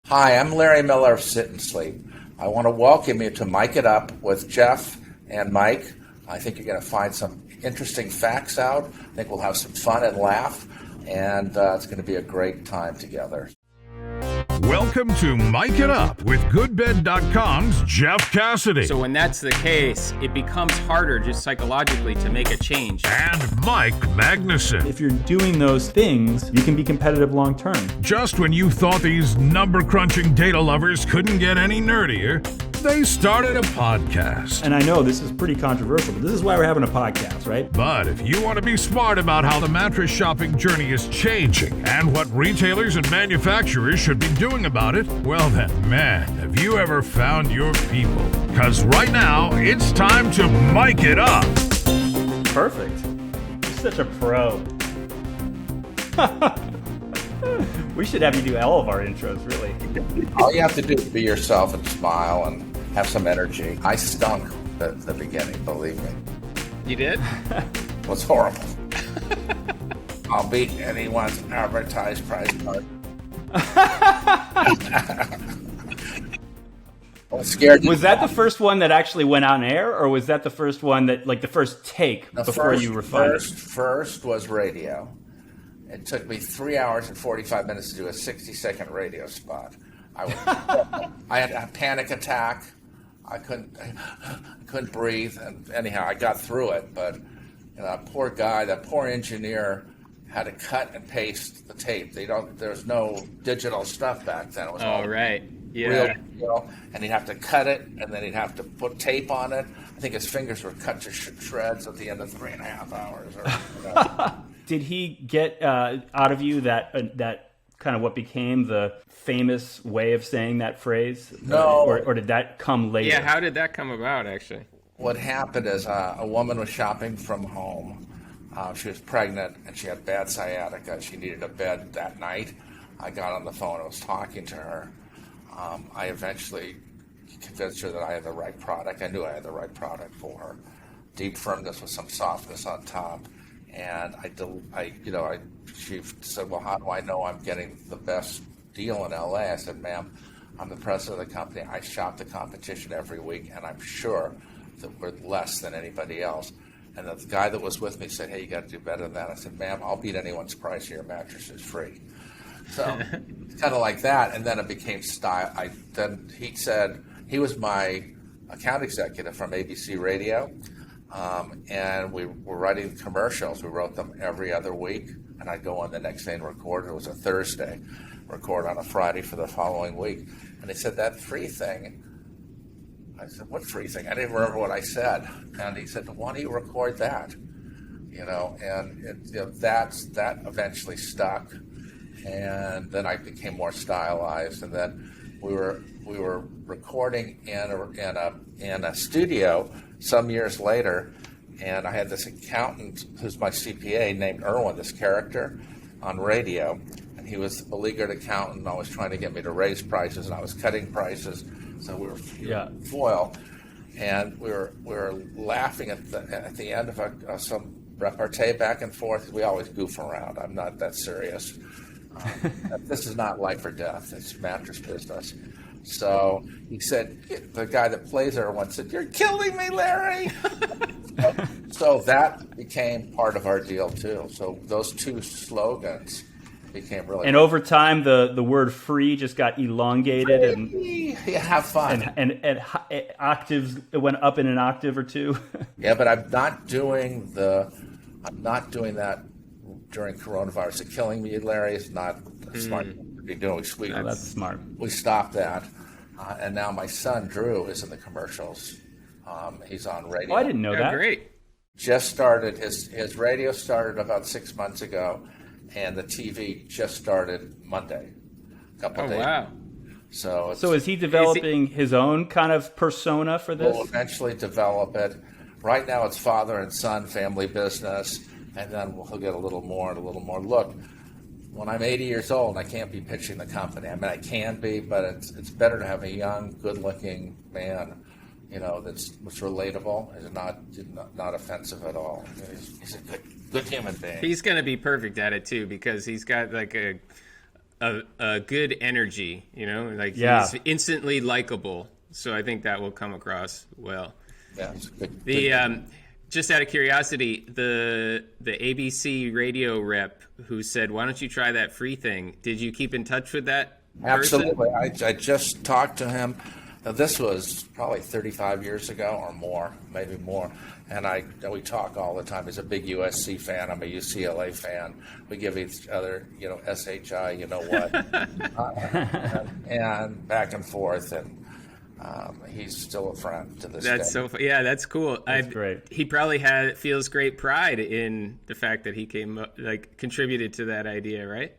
Hi, I'm Larry Miller of Sit and Sleep. I want to welcome you to Mike It Up with Jeff and Mike. I think you're going to find some interesting facts out. I think we'll have some fun and laugh, and it's going to be a great time together. Welcome to Mike It Up with GoodBed.com's Jeff Cassidy. So when that's the case, it becomes harder just psychologically to make a change. And Mike Magnuson. If you're doing those things, you can be competitive long term. Just when you thought these number-crunching data lovers couldn't get any nerdier, they started a podcast. And I know this is pretty controversial, but this is why we're having a podcast, right? But if you want to be smart about how the mattress shopping journey is changing and what retailers and manufacturers should be doing about it, well then, man, have you ever found your people? Because right now, it's time to mic it up. Perfect. You're such a pro. We should have you do all of our intros, really. All you have to do is be yourself and smile and have some energy. I stunk at the beginning, believe me. You did? It was horrible. I'll beat anyone's advertised price card. I was scared. Was that the first one that actually went on air, or was that the first one that, like, the first take before you refined it? First was radio. It took me 3 hours and 45 minutes to do a 60-second radio spot. I had a panic attack. I couldn't breathe, and anyhow, I got through it. But that poor guy, that poor engineer, had to cut and paste the tape. There's no digital stuff back then. It was all right. Yeah. real, and he'd have to cut it, and then he'd have to put tape on it. I think his fingers were cut to shreds at the end of 3.5 hours. Did he get out of you that kind of what became the famous way of saying that phrase? No. Or did that come later? Yeah, how did that come about, actually? What happened is a woman was shopping from home. She was pregnant, and she had bad sciatica. She needed a bed that night. I got on the phone. I was talking to her. I eventually convinced her that I had the right product. I knew I had the right product for her. Deep firmness with some softness on top. And she said, well, how do I know I'm getting the best deal in LA? I said, ma'am, I'm the president of the company. I shop the competition every week, and I'm sure that we're less than anybody else. And the guy that was with me said, hey, you got to do better than that. I said, ma'am, I'll beat anyone's price. Your mattress is free. So it's kind of like that. And then it became style. Then he said, he was my account executive from ABC Radio. And we were writing commercials. We wrote them every other week, and I'd go on the next day and record. It was a Thursday, record on a Friday for the following week. And they said, that free thing. I said, what free thing? I didn't remember what I said. And he said, why don't you record that? That eventually stuck. And then I became more stylized. And then we were recording in a studio some years later, and I had this accountant who's my CPA named Irwin, this character, on radio, and he was a beleaguered accountant, always trying to get me to raise prices, and I was cutting prices, so we were foil, and we were laughing at the end of some repartee back and forth. We always goof around. I'm not that serious. This is not life or death. It's mattress business. So he said, the guy that plays Irwin said, you're killing me, Larry. So that became part of our deal, too. So those two slogans became really... And over time, the word free just got elongated. Yeah, have fun. And octaves, it went up in an octave or two. Yeah, but I'm not doing that during coronavirus. The killing me, Larry, is not smart to be doing. That's smart. We stopped that. And now my son, Drew, is in the commercials. He's on radio. Oh, I didn't know that. Great. Just started, his radio started about 6 months ago, and the TV just started Monday, a couple of days. Wow. So is he developing his own kind of persona for this? We'll eventually develop it. Right now it's father and son, family business, and then he'll get a little more and a little more. Look, when I'm 80 years old, I can't be pitching the company. I mean, I can be, but it's better to have a young, good-looking man, that's relatable. Is not offensive at all. He's a good human being. He's going to be perfect at it too, because he's got like a good energy, like Yeah. he's instantly likable. So I think that will come across well. Yeah, it's good. The just out of curiosity, the ABC radio rep who said, "Why don't you try that free thing?" Did you keep in touch with that person? Absolutely. I just talked to him. Now, this was probably 35 years ago or more, maybe more. And we talk all the time. He's a big USC fan. I'm a UCLA fan. We give each other, SHI, you know what, and back and forth. And he's still a friend to this day. That's yeah, that's cool. That's great. He probably feels great pride in the fact that he contributed to that idea, right?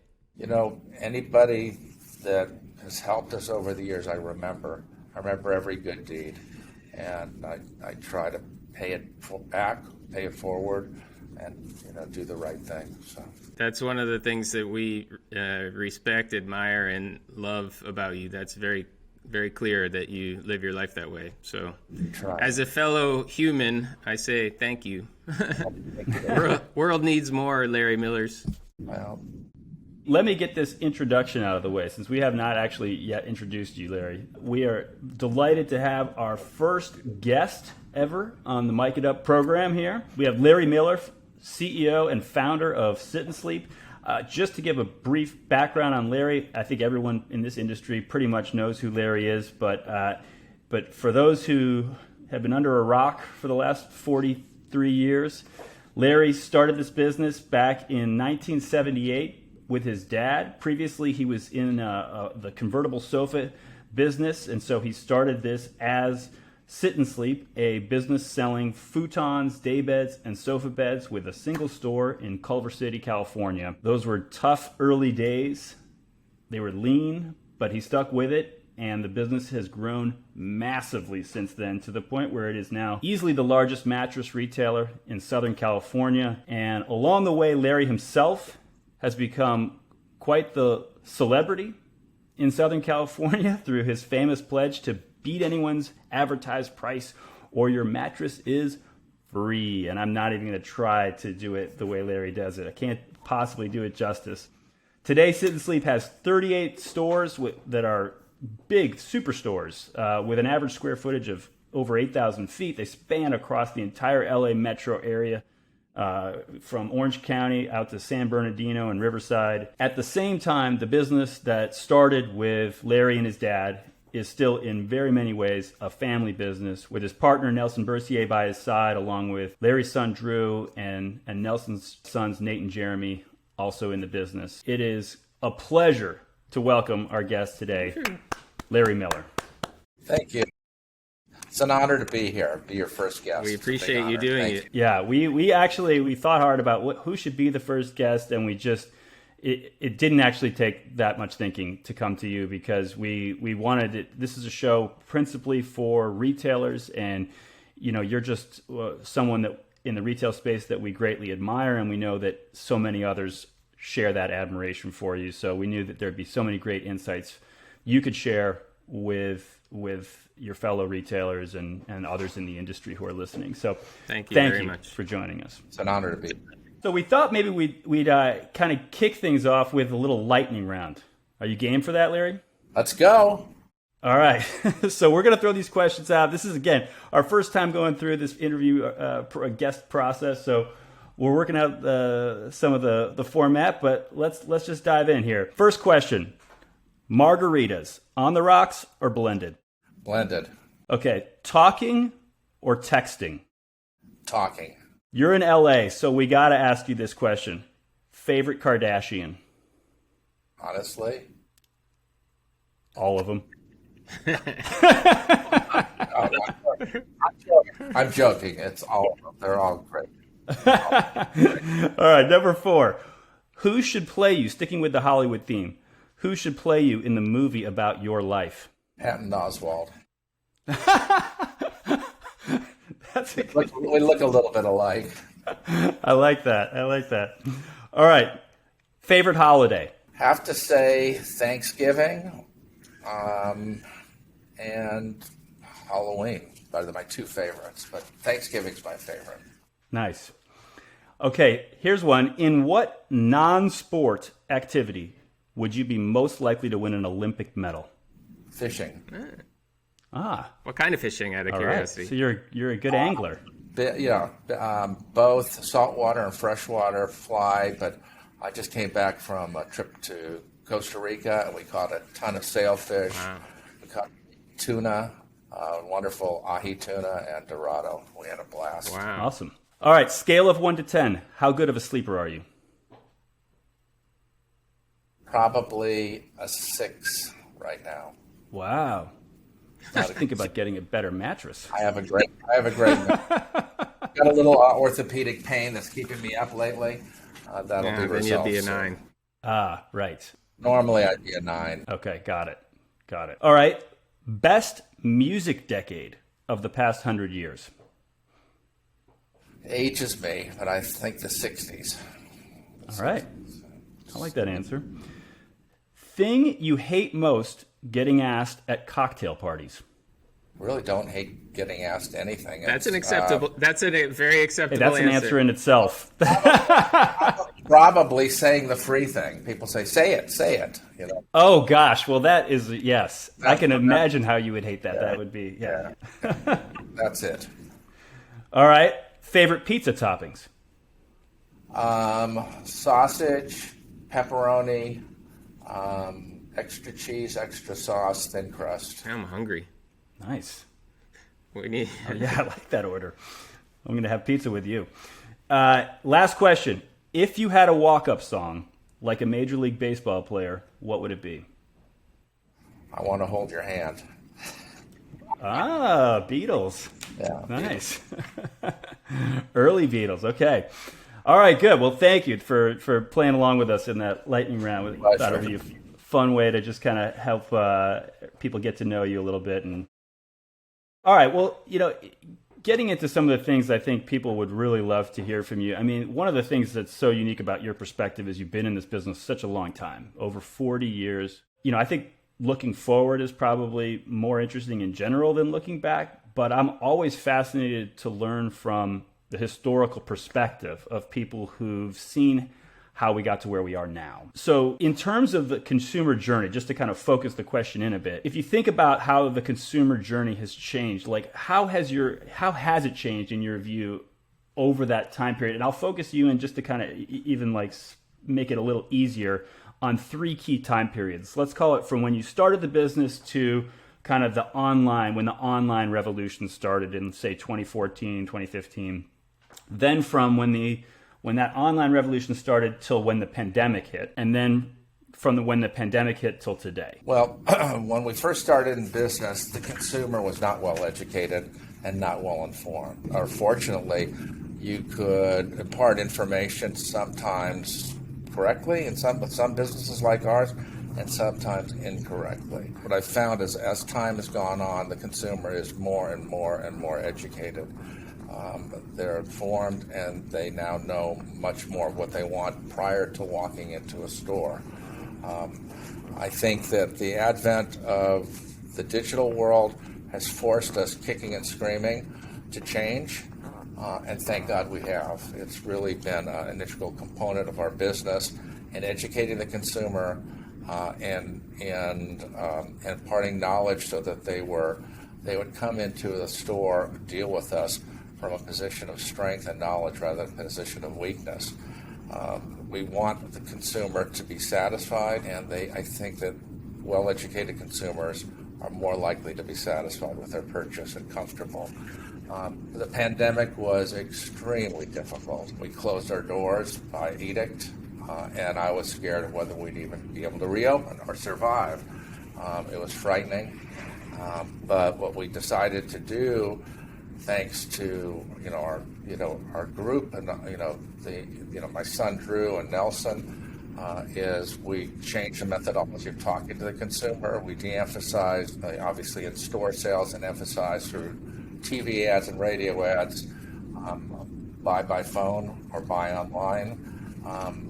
Anybody that has helped us over the years, I remember every good deed, and I try to pay it back, pay it forward, and do the right thing. So that's one of the things that we respect, admire, and love about you. That's very, very clear that you live your life that way. So, as a fellow human, I say thank you. World needs more Larry Millers. Well, let me get this introduction out of the way, since we have not actually yet introduced you, Larry. We are delighted to have our first guest ever on the Mic It Up program here. We have Larry Miller, CEO and founder of Sit and Sleep. Just to give a brief background on Larry, I think everyone in this industry pretty much knows who Larry is, but for those who have been under a rock for the last 43 years, Larry started this business back in 1978 with his dad. Previously, he was in the convertible sofa business, and so he started this as Sit and Sleep, a business selling futons, daybeds, and sofa beds with a single store in Culver City, California. Those were tough early days. They were lean, but he stuck with it, and the business has grown massively since then, to the point where it is now easily the largest mattress retailer in Southern California. And along the way, Larry himself has become quite the celebrity in Southern California through his famous pledge to beat anyone's advertised price or your mattress is free. And I'm not even going to try to do it the way Larry does it. I can't possibly do it justice. Today, Sit and Sleep has 38 stores that are big superstores with an average square footage of over 8,000 feet. They span across the entire LA metro area, from Orange County out to San Bernardino and Riverside. At the same time, the business that started with Larry and his dad is still in very many ways a family business, with his partner Nelson Bercier by his side, along with Larry's son Drew and Nelson's sons Nate and Jeremy also in the business. It is a pleasure to welcome our guest today, Larry Miller. thank you. It's an honor to be here, be your first guest. We appreciate you doing it. Yeah, we thought hard about who should be the first guest, and it didn't actually take that much thinking to come to you, because we wanted it. This is a show principally for retailers, and you're just someone that in the retail space that we greatly admire, and we know that so many others share that admiration for you. So we knew that there'd be so many great insights you could share with your fellow retailers and others in the industry who are listening. So thank you very much for joining us. It's an honor to be. So we thought maybe we'd kind of kick things off with a little lightning round. Are you game for that, Larry? Let's go. All right. So we're going to throw these questions out. This is, again, our first time going through this interview guest process. So we're working out some of the format, but let's just dive in here. First question. Margaritas, on the rocks or blended? Blended. Okay. Talking or texting? Talking. You're in LA, so we got to ask you this question. Favorite Kardashian? Honestly, All of them. I'm joking. It's all of them. They're all great. All right, number 4. Who should play you, sticking with the Hollywood theme, who should play you in the movie about your life? Patton Oswalt. That's a We look a little bit alike. I like that. All right. Favorite holiday? Have to say Thanksgiving and Halloween. Those are my two favorites, but Thanksgiving's my favorite. Nice. Okay, here's one. In what non-sport activity would you be most likely to win an Olympic medal? Fishing. Ah, What kind of fishing, out of all right. curiosity? So you're a good angler. Both saltwater and freshwater fly, but I just came back from a trip to Costa Rica, and we caught a ton of sailfish. Wow. We caught tuna, wonderful ahi tuna, and dorado. We had a blast. Wow. Awesome. All right, scale of 1 to 10. How good of a sleeper are you? Probably a 6 right now. Wow. I should think about getting a better mattress. I have a great. Got a little orthopedic pain that's keeping me up lately. That'll be Then resolved. you'd be a soon. 9. Ah, right. Normally, I'd be a 9. Okay, got it. All right, best music decade of the past 100 years. Ages me, but I think the 60s. All right. I like that answer. Thing you hate most getting asked at cocktail parties. Really don't hate getting asked anything. That's an It's, acceptable. That's a very Hey, acceptable that's an answer in itself. probably saying the free thing. People say it. You know. Oh, gosh. Well, that is, yes. I can imagine how you would hate that. That would be, yeah. That's it. All right. Favorite pizza toppings? Sausage, pepperoni, extra cheese, extra sauce, thin crust. I'm hungry. Nice. We need. Yeah, I like that order. I'm going to have pizza with you. Last question. If you had a walk-up song, like a Major League Baseball player, what would it be? I want to hold your hand. Ah, Beatles. Yeah. Nice. Early Beatles. Okay. All right, good. Well, thank you for playing along with us in that lightning round. We thought it would be a fun way to just kind of help people get to know you a little bit. And all right, well, getting into some of the things I think people would really love to hear from you. I mean, one of the things that's so unique about your perspective is you've been in this business such a long time, over 40 years. I think looking forward is probably more interesting in general than looking back, but I'm always fascinated to learn from the historical perspective of people who've seen how we got to where we are now. So in terms of the consumer journey, just to kind of focus the question in a bit, if you think about how the consumer journey has changed, like how has it changed in your view over that time period? And I'll focus you in just to kind of even like make it a little easier on 3 key time periods. Let's call it from when you started the business to kind of the online, when the online revolution started in, say, 2014, 2015. Then from when that online revolution started till when the pandemic hit, and then from when the pandemic hit till today. Well, when we first started in business, the consumer was not well educated and not well informed. Or fortunately, you could impart information sometimes correctly in some businesses like ours, and sometimes incorrectly. What I've found is as time has gone on, the consumer is more and more educated. They're informed, and they now know much more of what they want prior to walking into a store. I think that the advent of the digital world has forced us kicking and screaming to change, and thank God we have. It's really been an integral component of our business in educating the consumer and imparting knowledge so that they would come into the store, deal with us from a position of strength and knowledge rather than a position of weakness. We want the consumer to be satisfied, and I think that well-educated consumers are more likely to be satisfied with their purchase and comfortable. The pandemic was extremely difficult. We closed our doors by edict, and I was scared of whether we'd even be able to reopen or survive. It was frightening, but what we decided to do, thanks to our group and my son Drew and Nelson, is we changed the methodology of talking to the consumer. We de-emphasized, obviously, in store sales, and emphasized through TV ads and radio ads, buy by phone or buy online.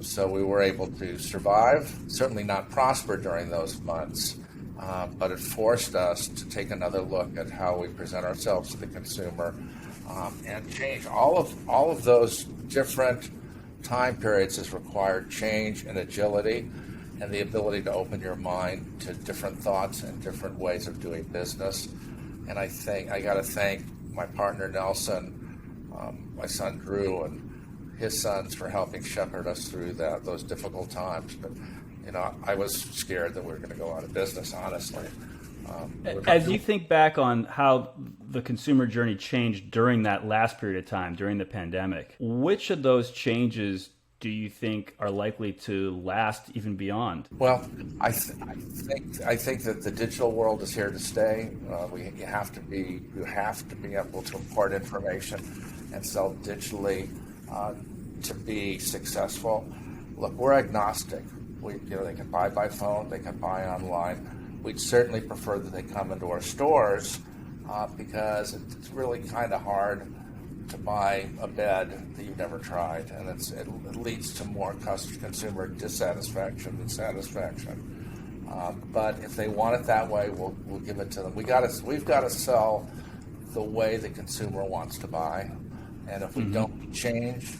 So we were able to survive, certainly not prosper during those months, but it forced us to take another look at how we present ourselves to the consumer and change. All of those different time periods has required change and agility, and the ability to open your mind to different thoughts and different ways of doing business. And I got to thank my partner Nelson, my son Drew, and his sons for helping shepherd us through those difficult times. But I was scared that we were going to go out of business, honestly. As you think back on how the consumer journey changed during that last period of time, during the pandemic, which of those changes do you think are likely to last even beyond? Well, I think that the digital world is here to stay. You have to be able to impart information and sell digitally to be successful. Look, we're agnostic. They can buy by phone, they can buy online. We'd certainly prefer that they come into our stores because it's really kind of hard to buy a bed that you've never tried, and it leads to more consumer dissatisfaction than satisfaction. But if they want it that way, we'll give it to them. We've got to sell the way the consumer wants to buy, and if we don't change,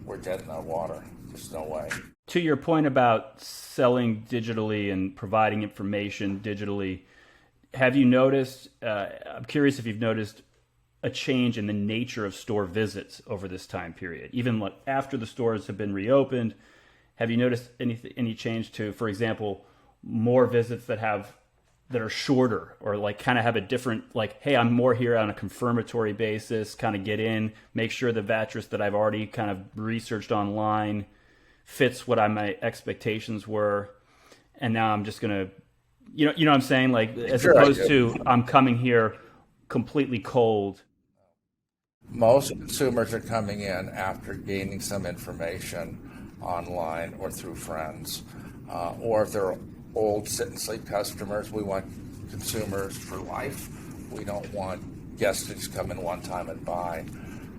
we're dead in the water. There's no way. To your point about selling digitally and providing information digitally, have you noticed, I'm curious if you've noticed a change in the nature of store visits over this time period, even after the stores have been reopened? Have you noticed any change to, for example, more visits that are shorter, or kind of have a different, hey, I'm more here on a confirmatory basis, kind of get in, make sure the mattress that I've already kind of researched online fits what my expectations were, and now I'm just gonna, you know what I'm saying, as opposed to I'm coming here completely cold. Most consumers are coming in after gaining some information online or through friends, or if they're old sit and sleep customers. We want consumers for life. We don't want guests to just come in one time and buy.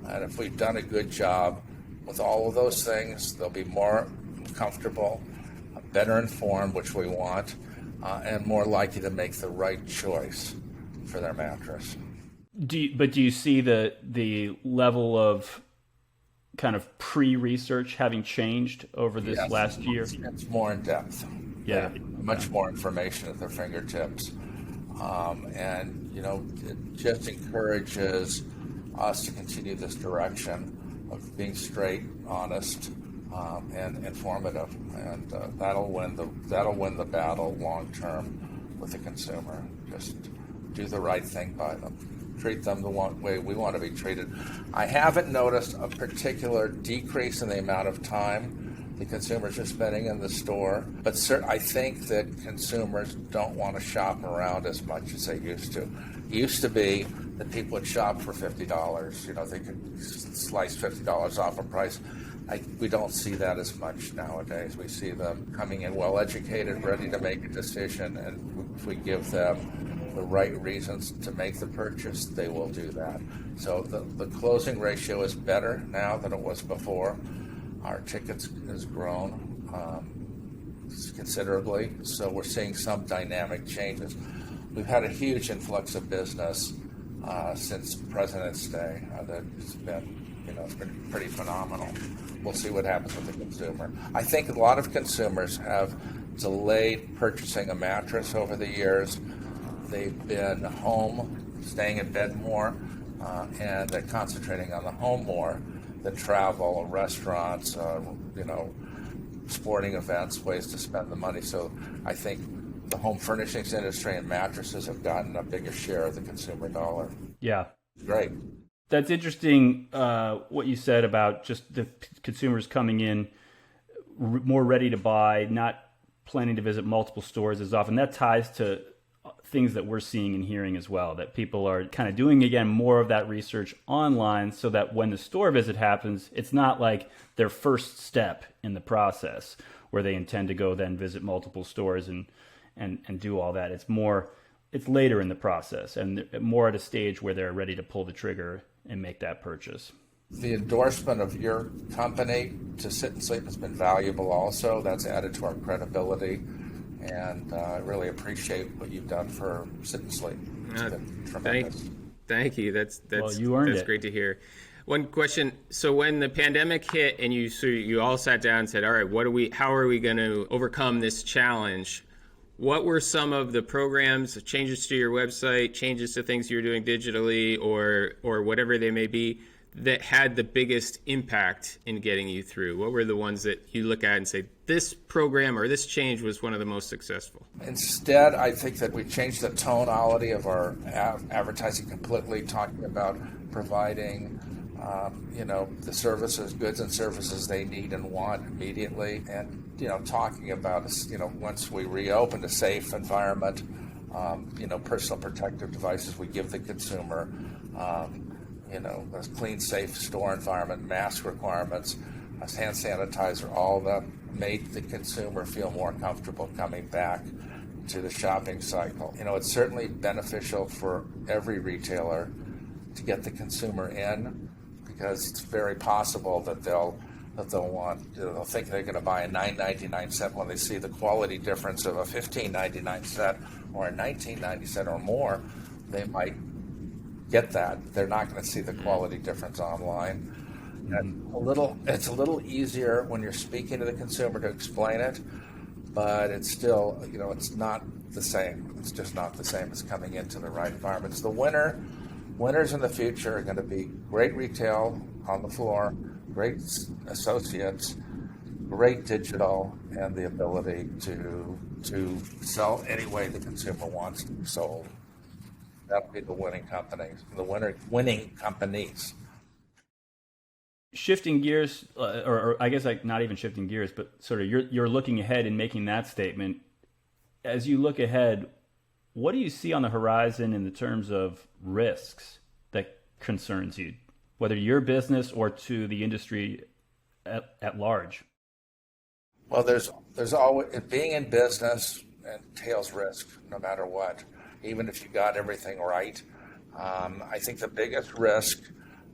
And if we've done a good job with all of those things, they'll be more comfortable, better informed, which we want, and more likely to make the right choice for their mattress. Do you see the level of kind of pre-research having changed over this last year? It's more in depth. Yeah. Much more information at their fingertips. And it just encourages us to continue this direction of being straight, honest, and informative, and that'll win the battle long term with the consumer. Just do the right thing by them, treat them the way we want to be treated. I haven't noticed a particular decrease in the amount of time the consumers are spending in the store, but I think that consumers don't want to shop around as much as they used to. It used to be that people would shop for $50. They could slice $50 off a price. We don't see that as much nowadays. We see them coming in well-educated, ready to make a decision, and if we give them the right reasons to make the purchase, they will do that. So the closing ratio is better now than it was before. Our tickets has grown considerably, so we're seeing some dynamic changes. We've had a huge influx of business since President's Day. It's been pretty phenomenal. We'll see what happens with the consumer. I think a lot of consumers have delayed purchasing a mattress over the years. They've been home, staying in bed more, and they're concentrating on the home more than travel, restaurants, sporting events, ways to spend the money. So I think the home furnishings industry and mattresses have gotten a bigger share of the consumer dollar. Yeah. Great. That's interesting, what you said about just the consumers coming in more ready to buy, not planning to visit multiple stores as often. That ties to things that we're seeing and hearing as well, that people are kind of doing, again, more of that research online so that when the store visit happens, it's not like their first step in the process where they intend to go then visit multiple stores and do all that. It's later in the process and more at a stage where they're ready to pull the trigger and make that purchase. The endorsement of your company to Sit and Sleep has been valuable also. That's added to our credibility, and I really appreciate what you've done for Sit and Sleep. It's been tremendous. Thank you. That's well, you earned that's it. great to hear. One question. So when the pandemic hit and you all sat down and said, all right, how are we going to overcome this challenge? What were some of the programs, changes to your website, changes to things you're doing digitally or whatever they may be, that had the biggest impact in getting you through? What were the ones that you look at and say, this program or this change was one of the most successful? Instead, I think that we changed the tonality of our advertising completely, talking about providing the services, goods and services they need and want immediately, and talking about once we reopen, a safe environment, personal protective devices we give the consumer, a clean, safe store environment, mask requirements, hand sanitizer, all that made the consumer feel more comfortable coming back to the shopping cycle. It's certainly beneficial for every retailer to get the consumer in, because it's very possible that they'll think they're going to buy a $9.99 set when they see the quality difference of a $15.99 set or a $19.90 set or more. They might get that. They're not going to see the quality difference online. And it's a little easier when you're speaking to the consumer to explain it, but it's still, it's not the same. It's just not the same as coming into the right environments. The winners in the future are going to be great retail on the floor, great associates, great digital, and the ability to sell any way the consumer wants to be sold. That'll be the winning companies, winning companies. Shifting gears, or I guess not even shifting gears, but sort of you're looking ahead and making that statement. As you look ahead, what do you see on the horizon in the terms of risks that concerns you, whether your business or to the industry at large? Well, there's always, being in business entails risk, no matter what, even if you got everything right. I think the biggest risk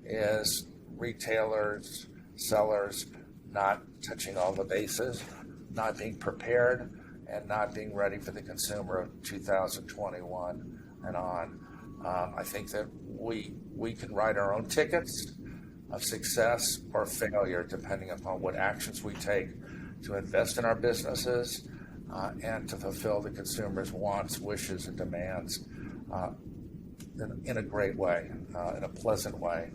is retailers, sellers not touching all the bases, not being prepared, and not being ready for the consumer of 2021 and on. I think that we can write our own tickets of success or failure depending upon what actions we take to invest in our businesses and to fulfill the consumer's wants, wishes, and demands in a great way, in a pleasant way,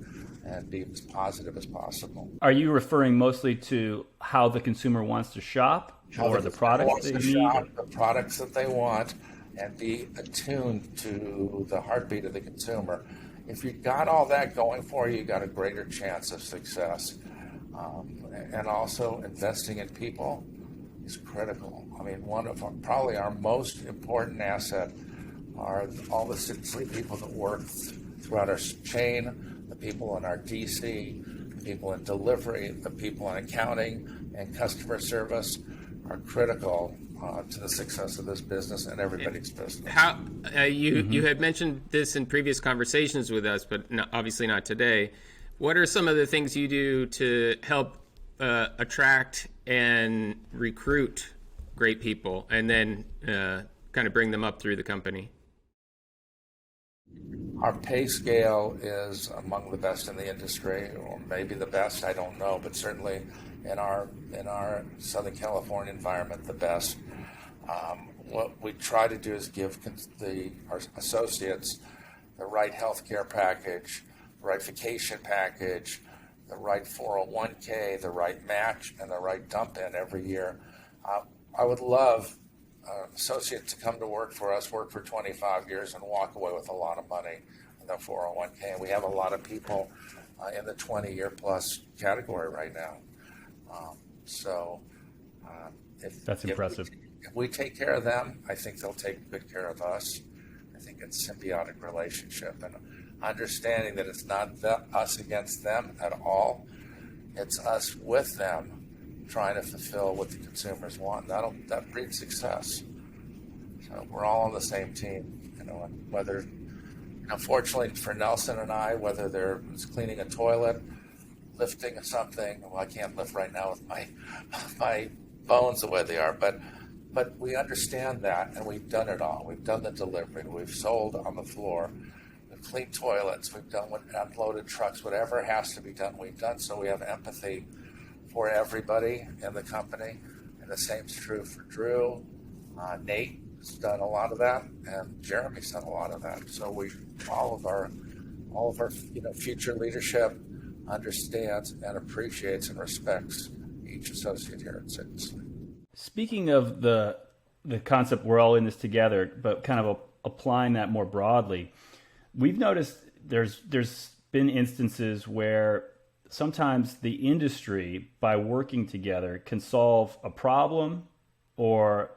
and be as positive as possible. Are you referring mostly to how the consumer wants to shop, or the products they need? The products that they want, and be attuned to the heartbeat of the consumer. If you got all that going for you, you got a greater chance of success. And also investing in people is critical. I mean, one of probably our most important asset are all the city people that work throughout our chain, the people in our DC, the people in delivery, the people in accounting and customer service are critical to the success of this business and everybody's business. How you had mentioned this in previous conversations with us, but obviously not today. What are some of the things you do to help attract and recruit great people, and then kind of bring them up through the company? Our pay scale is among the best in the industry, or maybe the best, I don't know, but certainly in our Southern California environment, the best. What we try to do is give our associates the right health care package, the right vacation package, the right 401k, the right match, and the right dump in every year. I would love associates to come to work for us, work for 25 years, and walk away with a lot of money in their 401k. And we have a lot of people in the 20-year plus category right now. That's impressive. If we take care of them, I think they'll take good care of us. I think it's a symbiotic relationship, and understanding that it's not us against them at all. It's us with them, trying to fulfill what the consumers want. That breeds success. So we're all on the same team, and whether, unfortunately for Nelson and I, whether they're cleaning a toilet, lifting something. Well, I can't lift right now with my bones the way they are, but we understand that, and we've done it all. We've done the delivery. We've sold on the floor. We've cleaned toilets, we've done unloaded trucks, whatever has to be done, we've done. So we have empathy for everybody in the company, and the same's true for Drew. Nate has done a lot of that, and Jeremy's done a lot of that. So all of our future leadership understands and appreciates and respects each associate here at Citizens. Speaking of the concept, we're all in this together, but kind of applying that more broadly, we've noticed there's been instances where sometimes the industry, by working together, can solve a problem or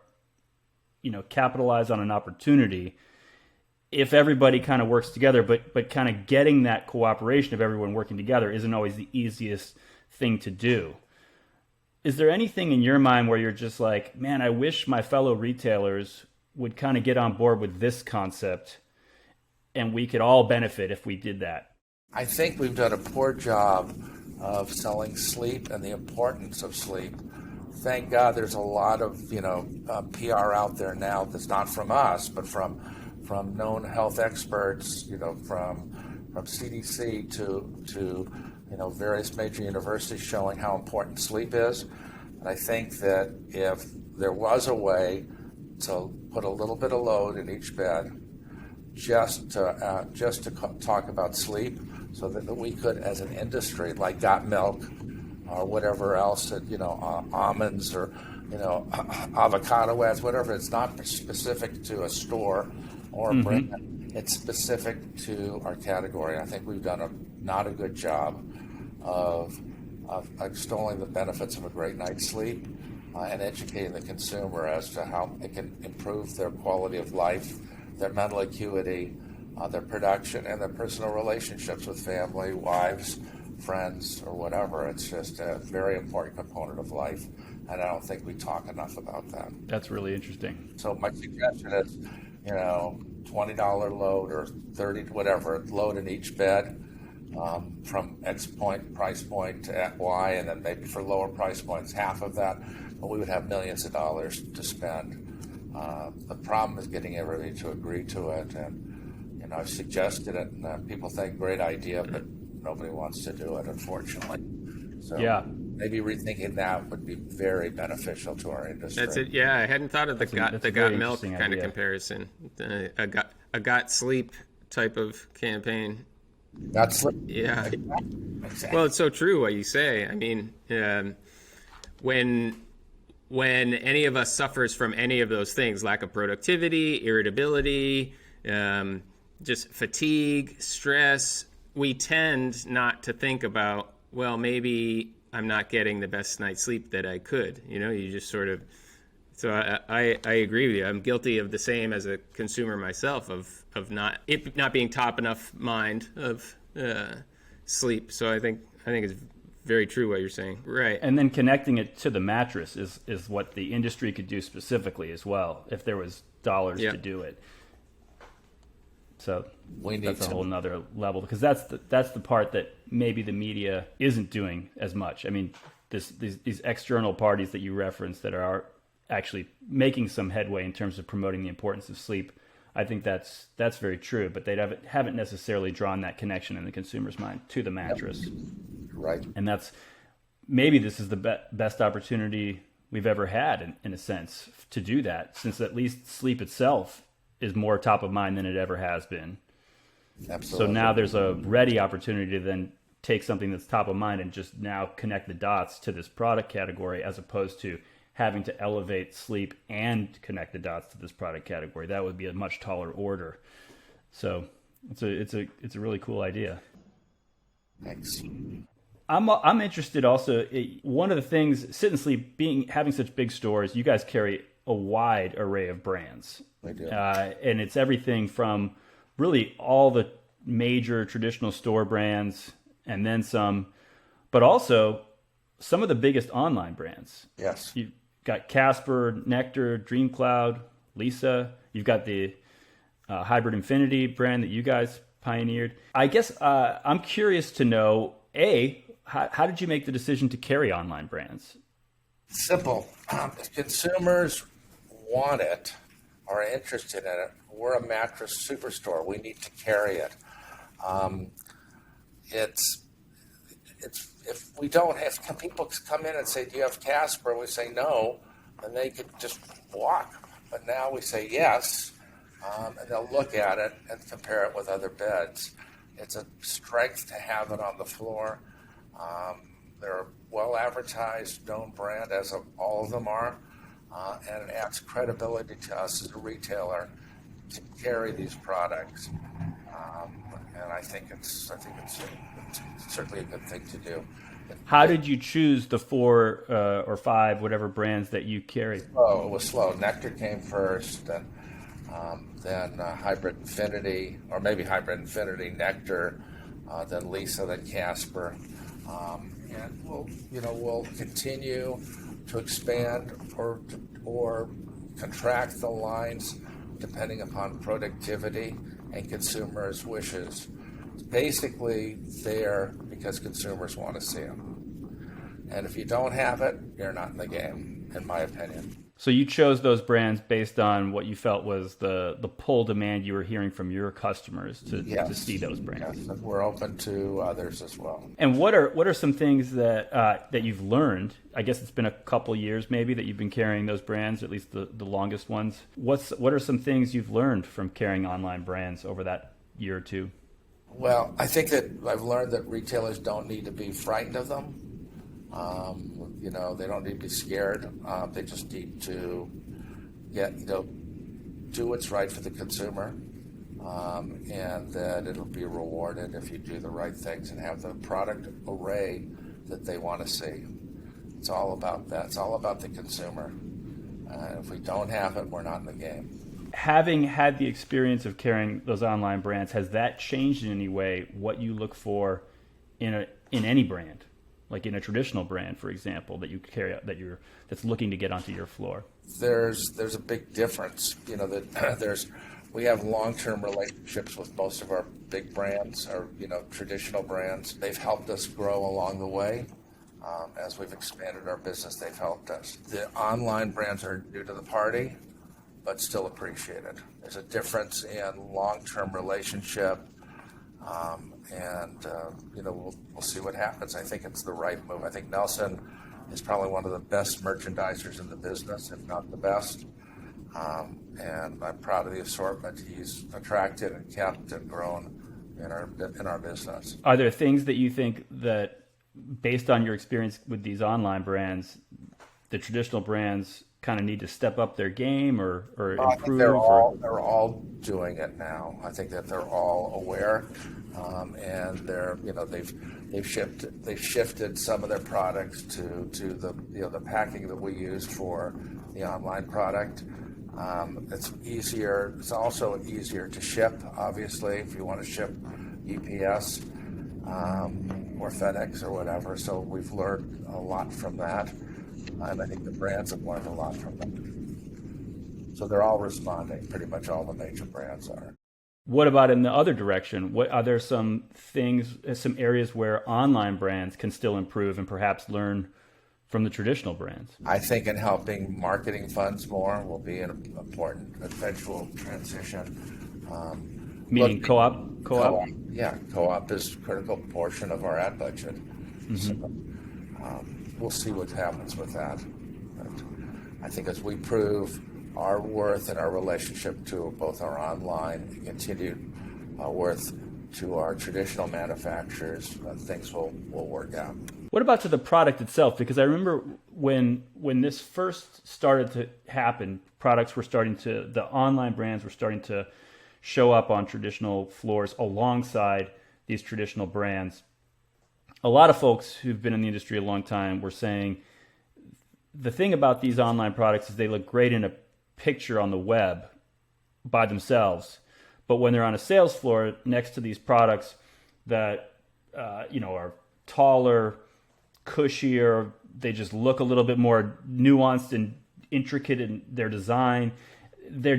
capitalize on an opportunity if everybody kind of works together, but kind of getting that cooperation of everyone working together isn't always the easiest thing to do. Is there anything in your mind where you're just like, man, I wish my fellow retailers would kind of get on board with this concept and we could all benefit if we did that? I think we've done a poor job of selling sleep and the importance of sleep. Thank God there's a lot of PR out there now that's not from us, but from known health experts, from CDC to various major universities showing how important sleep is. And I think that if there was a way to put a little bit of load in each bed, just to talk about sleep, so that we could, as an industry, like Got Milk or whatever else, almonds or avocado ads, whatever. It's not specific to a store or a brand. It's specific to our category. I think we've done not a good job of extolling the benefits of a great night's sleep and educating the consumer as to how it can improve their quality of life, their mental acuity, their production, and their personal relationships with family, wives, friends, or whatever. It's just a very important component of life, and I don't think we talk enough about that. That's really interesting. So my suggestion is, $20 load or $30, whatever, load in each bed from X price point to Y, and then maybe for lower price points, half of that, but we would have millions of dollars to spend. The problem is getting everybody to agree to it, and I've suggested it, and people think great idea, but nobody wants to do it, unfortunately. So yeah, maybe rethinking that would be very beneficial to our industry. That's it. Yeah, I hadn't thought of the got milk kind idea. of comparison. A got sleep type of campaign. Got sleep. Yeah. Exactly. Well, it's so true what you say. I mean, when any of us suffers from any of those things, lack of productivity, irritability, just fatigue, stress, we tend not to think about, well, maybe I'm not getting the best night's sleep that I could. You just sort of. So I agree with you. I'm guilty of the same as a consumer myself of not being top enough mind of sleep. So I think it's very true what you're saying. Right. And then connecting it to the mattress is what the industry could do specifically as well, if there was dollars to do it. So that's a whole nother level, because that's the part that maybe the media isn't doing as much. I mean, these external parties that you referenced that are actually making some headway in terms of promoting the importance of sleep, I think that's very true, but they haven't necessarily drawn that connection in the consumer's mind to the mattress. Yep. Right. And maybe this is the best opportunity we've ever had, in a sense, to do that, since at least sleep itself is more top of mind than it ever has been. Absolutely. So now there's a ready opportunity to then take something that's top of mind and just now connect the dots to this product category, as opposed to having to elevate sleep and connect the dots to this product category. That would be a much taller order. So it's a really cool idea. Thanks. I'm interested also. One of the things, Sit and Sleep having such big stores, you guys carry a wide array of brands. We do. And it's everything from really all the major traditional store brands and then some, but also some of the biggest online brands. Yes. You've got Casper, Nectar, DreamCloud, Lisa. You've got the Hybrid Infinity brand that you guys pioneered. I guess I'm curious to know, how did you make the decision to carry online brands? Simple. If consumers want it, are interested in it. We're a mattress superstore. We need to carry it. It's if we don't have, people come in and say, "Do you have Casper?" And we say no, and they could just walk. But now we say yes, and they'll look at it and compare it with other beds. It's a strength to have it on the floor. They're a well advertised, known brand, as all of them are, and it adds credibility to us as a retailer to carry these products. And I think it's certainly a good thing to do. How did you choose the 4 or 5, whatever brands that you carry? Oh, it was slow. Nectar came first, and then Hybrid Infinity, or maybe Hybrid Infinity, Nectar, then Lisa, then Casper, and we'll continue to expand or contract the lines depending upon productivity and consumers' wishes. It's basically there because consumers want to see them. And if you don't have it, you're not in the game, in my opinion. So you chose those brands based on what you felt was the pull demand you were hearing from your customers to see those brands. Yes, and we're open to others as well. And what are some things that you've learned? I guess it's been a couple years maybe that you've been carrying those brands, at least the longest ones. What are some things you've learned from carrying online brands over that year or two? Well, I think that I've learned that retailers don't need to be frightened of them. They don't need to be scared. They just need to do what's right for the consumer, and that it'll be rewarded if you do the right things and have the product array that they want to see. It's all about that. It's all about the consumer. If we don't have it, we're not in the game. Having had the experience of carrying those online brands, has that changed in any way what you look for in any brand? Like in a traditional brand, for example, that you carry that's looking to get onto your floor? There's a big difference. We have long-term relationships with most of our big brands, or traditional brands. They've helped us grow along the way. As we've expanded our business, they've helped us. The online brands are new to the party, but still appreciated. There's a difference in long-term relationship. We'll see what happens. I think it's the right move. I think Nelson is probably one of the best merchandisers in the business, if not the best. And I'm proud of the assortment he's attracted and kept and grown in our business. Are there things that you think that, based on your experience with these online brands, the traditional brands kind of need to step up their game or improve? I think they're all doing it now. I think that they're all aware, and they've shifted some of their products to the packing that we used for the online product. It's easier. It's also easier to ship. Obviously, if you want to ship UPS or FedEx or whatever. So we've learned a lot from that. And I think the brands have learned a lot from them. So they're all responding. Pretty much all the major brands are. What about in the other direction? What are there some areas where online brands can still improve and perhaps learn from the traditional brands? I think in helping marketing funds more will be an important eventual transition. Meaning co-op? Yeah, co-op is a critical portion of our ad budget. Mm-hmm. So, we'll see what happens with that. But I think as we prove our worth and our relationship to both our online and continued worth to our traditional manufacturers, things will work out. What about to the product itself? Because I remember when this first started to happen, the online brands were starting to show up on traditional floors alongside these traditional brands. A lot of folks who've been in the industry a long time were saying the thing about these online products is they look great in a picture on the web by themselves, but when they're on a sales floor next to these products that are taller, cushier, they just look a little bit more nuanced and intricate in their design. They're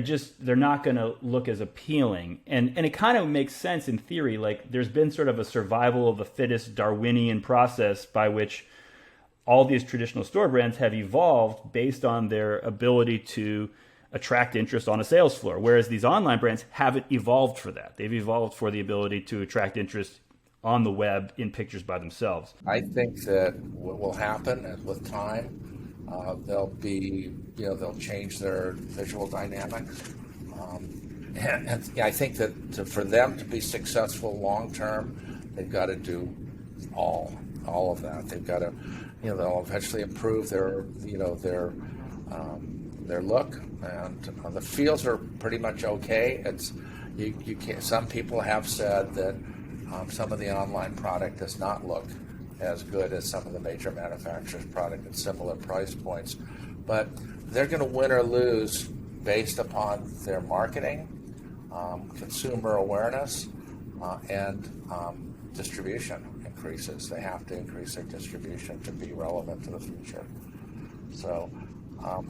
not going to look as appealing. And it kind of makes sense in theory. Like there's been sort of a survival of the fittest Darwinian process by which all these traditional store brands have evolved based on their ability to attract interest on a sales floor, whereas these online brands haven't evolved for that. They've evolved for the ability to attract interest on the web in pictures by themselves. I think that what will happen is with time, they'll change their visual dynamics. And I think that for them to be successful long term, they've got to do all of that. They've got to, they'll eventually improve their look, and the feels are pretty much okay. It's you can't. Some people have said that some of the online product does not look as good as some of the major manufacturers' product at similar price points, but they're going to win or lose based upon their marketing, consumer awareness, and distribution increases. They have to increase their distribution to be relevant to the future. So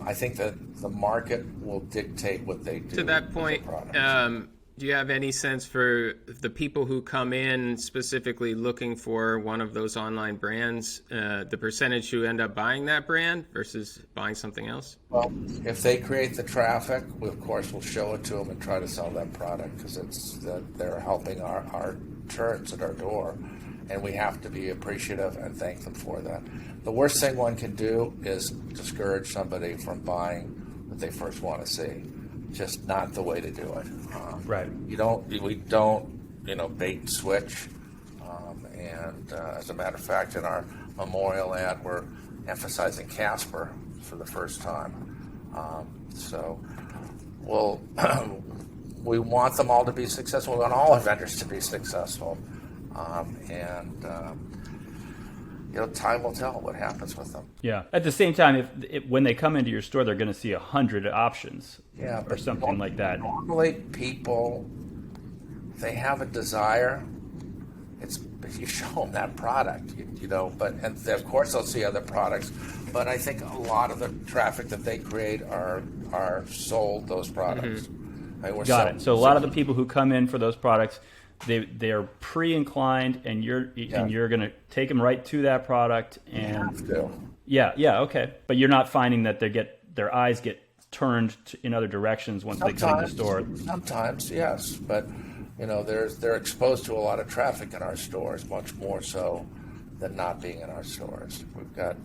I think that the market will dictate what they do. To that point, do you have any sense for the people who come in specifically looking for one of those online brands, the percentage who end up buying that brand versus buying something else? Well, if they create the traffic, we of course will show it to them and try to sell that product, because they're helping our turns at our door, and we have to be appreciative and thank them for that. The worst thing one can do is discourage somebody from buying what they first want to see. Just not the way to do it. Right. We don't, bait and switch. And as a matter of fact, in our memorial ad, we're emphasizing Casper for the first time. So we want them all to be successful. We want all our vendors to be successful. Time will tell what happens with them. Yeah. At the same time, when they come into your store, they're going to see 100 options, or something like that. Normally, people, they have a desire. It's if you show them that product, and of course they'll see other products. But I think a lot of the traffic that they create are sold those products. Mm-hmm. Got it. So a lot of the people who come in for those products, they are pre-inclined, and you're going to take them right to that product. And okay. But you're not finding that their eyes get turned in other directions once they come to the store. Sometimes, yes, but they're exposed to a lot of traffic in our stores, much more so than not being in our stores. We've got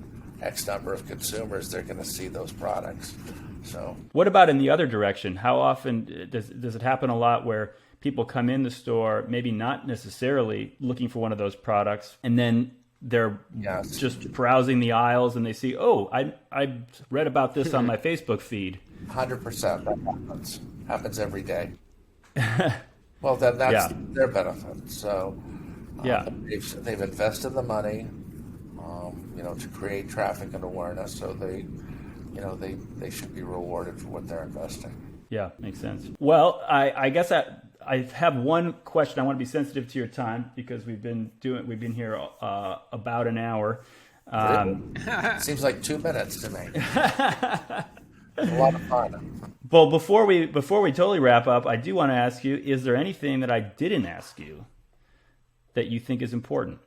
X number of consumers; they're going to see those products. So, what about in the other direction? How often does it happen? A lot where people come in the store, maybe not necessarily looking for one of those products, and then they're just browsing the aisles and they see, I read about this on my Facebook feed. 100%. That happens every day. Well, then that's their benefit. So they've invested the money, to create traffic and awareness. So they should be rewarded for what they're investing. Yeah, makes sense. Well, I guess I have one question. I want to be sensitive to your time because we've been here about an hour. Seems like 2 minutes to me. A lot of fun. Well, before we totally wrap up, I do want to ask you: is there anything that I didn't ask you that you think is important?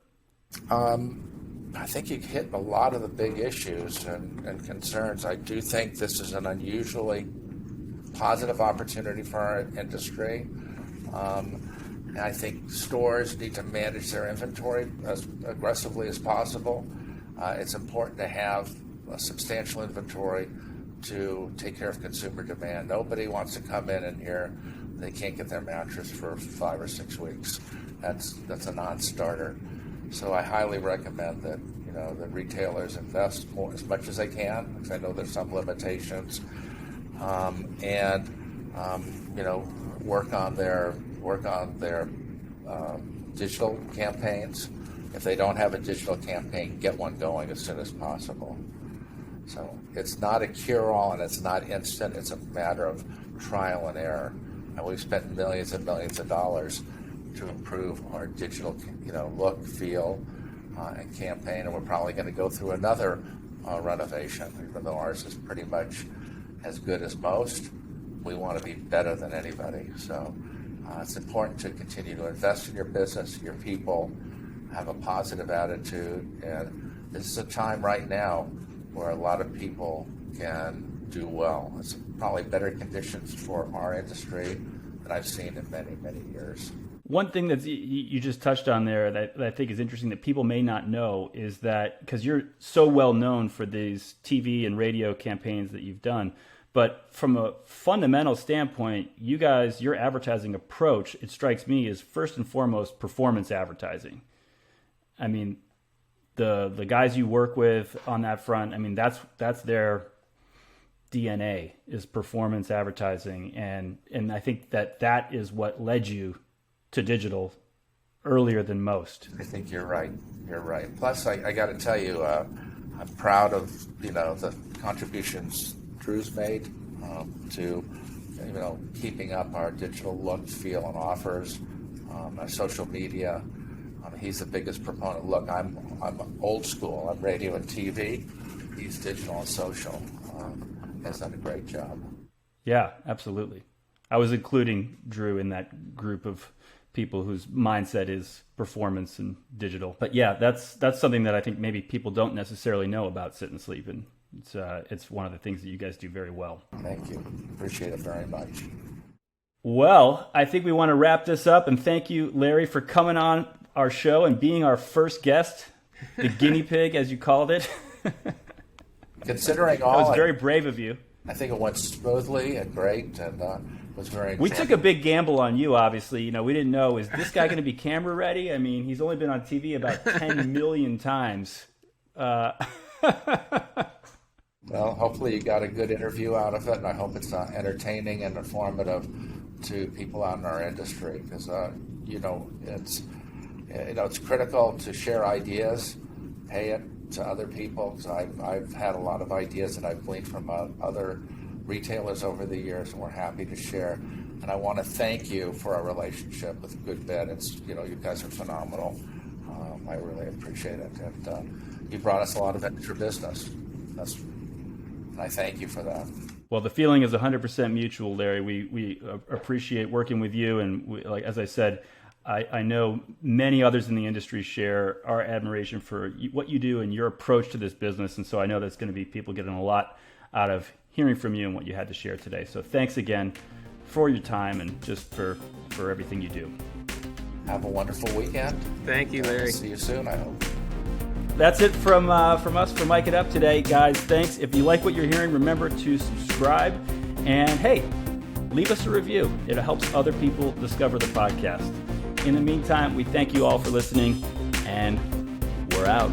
I think you hit a lot of the big issues and concerns. I do think this is an unusually positive opportunity for our industry. And I think stores need to manage their inventory as aggressively as possible. It's important to have a substantial inventory to take care of consumer demand. Nobody wants to come in and hear they can't get their mattress for 5 or 6 weeks. That's a non-starter. So I highly recommend that the retailers invest more as much as they can, because I know there's some limitations, and work on their digital campaigns. If they don't have a digital campaign, get one going as soon as possible. So it's not a cure-all and it's not instant. It's a matter of trial and error. And we've spent millions and millions of dollars to improve our digital, look, feel, and campaign. And we're probably going to go through another renovation, even though ours is pretty much as good as most. We want to be better than anybody. So it's important to continue to invest in your business, your people, have a positive attitude. And this is a time right now where a lot of people can do well. It's probably better conditions for our industry than I've seen in many, many years. One thing that you just touched on there that I think is interesting that people may not know is that, because you're so well known for these TV and radio campaigns that you've done, but from a fundamental standpoint, you guys, your advertising approach, it strikes me, is first and foremost performance advertising. I mean, the guys you work with on that front, I mean, that's their DNA, is performance advertising, and I think that is what led you to digital earlier than most. I think you're right. You're right. Plus, I got to tell you, I'm proud of the contributions Drew's made to keeping up our digital look, feel, and offers, our social media. He's the biggest proponent. Look, I'm old school. I'm radio and TV. He's digital and social. Has done a great job. Yeah, absolutely. I was including Drew in that group of people whose mindset is performance and digital. But yeah, that's something that I think maybe people don't necessarily know about Sit and Sleep, and it's one of the things that you guys do very well. Thank you. Appreciate it very much. Well, I think we want to wrap this up, and thank you, Larry, for coming on our show and being our first guest, the guinea pig, as you called it. Considering all, that was very brave of you. I think it went smoothly and great, and was very. We took a big gamble on you, obviously. We didn't know, is this guy going to be camera ready? I mean, he's only been on TV about 10 million times. Well, hopefully you got a good interview out of it, and I hope it's entertaining and informative to people out in our industry, because it's critical to share ideas, pay it to other people, because I've had a lot of ideas that I've gleaned from other retailers over the years, and we're happy to share. And I want to thank you for our relationship with Good Bed. You guys are phenomenal. I really appreciate it, and you brought us a lot of extra business. And I thank you for that. Well, the feeling is 100% mutual, Larry. We appreciate working with you, and like as I said, I know many others in the industry share our admiration for what you do and your approach to this business, and so I know there's going to be people getting a lot out of hearing from you and what you had to share today. So thanks again for your time and just for everything you do. Have a wonderful weekend. Thank you, Larry. See you soon, I hope. That's it from us for Mike It Up today, guys. Thanks. If you like what you're hearing, remember to subscribe, and hey, leave us a review. It helps other people discover the podcast. In the meantime, we thank you all for listening, and we're out.